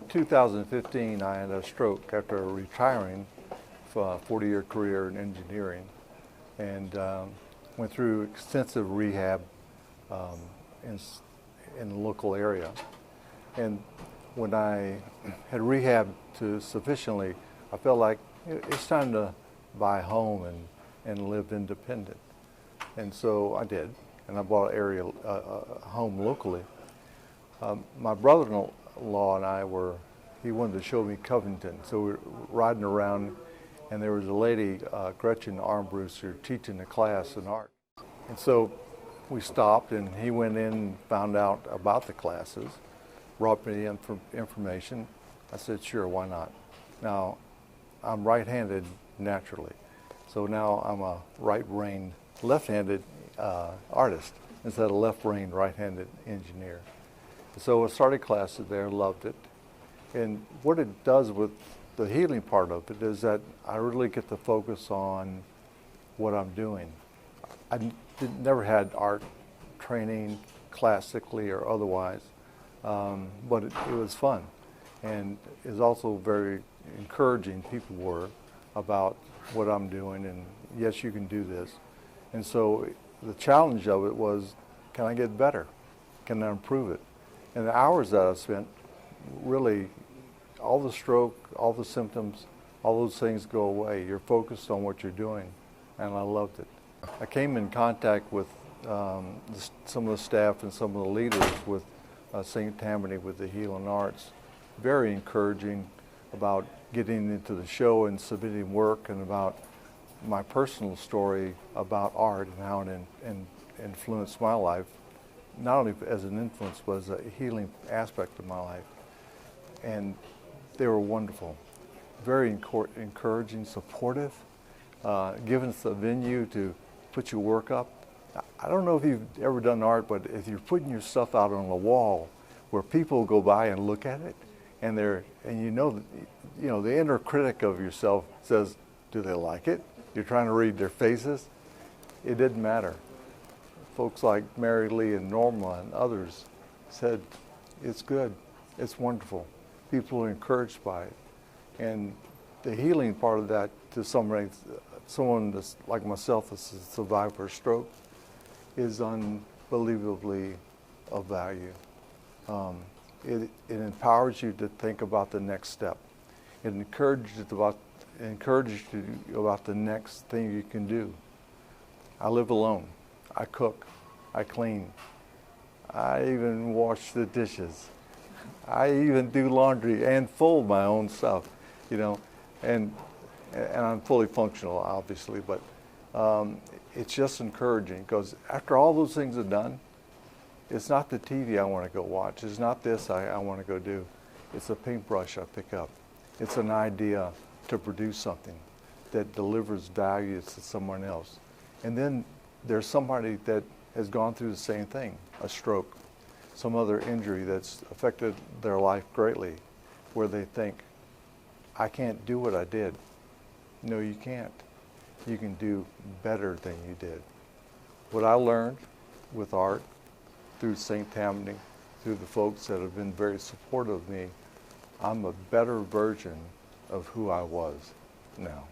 2015, I had a stroke after retiring for a 40-year career in engineering, and went through extensive rehab um, in the local area. And when I had rehabbed to sufficiently, I felt like it's time to buy a home and live independent. And so I did, and I bought a home locally. My brother-in-law and I he wanted to show me Covington, so we were riding around, and there was a lady, Gretchen Armbruster, teaching a class in art. And so we stopped, and he went in and found out about the classes, brought me information. I said, sure, why not? Now, I'm right-handed naturally, so now I'm a right-brained, left-handed artist instead of left-brained, right-handed engineer. So I started classes there, loved it. And what it does with the healing part of it is that I really get to focus on what I'm doing. Never had art training classically or otherwise, but it was fun. And it was also very encouraging, people were, about what I'm doing, and yes, you can do this. And so the challenge of it was, can I get better? Can I improve it? And the hours that I spent, really, all the stroke, all the symptoms, all those things go away. You're focused on what you're doing, and I loved it. I came in contact with some of the staff and some of the leaders with St. Tammany with the Healing Arts. Very encouraging about getting into the show and submitting work, and about my personal story about art and how it influenced my life, not only as an influence, but as a healing aspect of my life. And they were wonderful, very encouraging, supportive, giving us a venue to put your work up. I don't know if you've ever done art, but if you're putting your stuff out on the wall where people go by and look at it, and you know the inner critic of yourself says, do they like it? You're trying to read their faces. It didn't matter. Folks like Mary Lee and Norma and others said, it's good, it's wonderful. People are encouraged by it. And the healing part of that to someone that's like myself that's a survivor of stroke is unbelievably of value. It empowers you to think about the next step. It encourages you about the next thing you can do. I live alone. I cook. I clean. I even wash the dishes. I even do laundry and fold my own stuff, and I'm fully functional, obviously, but it's just encouraging, because after all those things are done, it's not the TV I want to go watch. It's not this I want to go do. It's a paintbrush I pick up. It's an idea to produce something that delivers value to someone else. And then there's somebody that has gone through the same thing, a stroke, some other injury that's affected their life greatly, where they think, I can't do what I did. No, you can't. You can do better than you did. What I learned with art, through St. Tammany, through the folks that have been very supportive of me, I'm a better version of who I was now.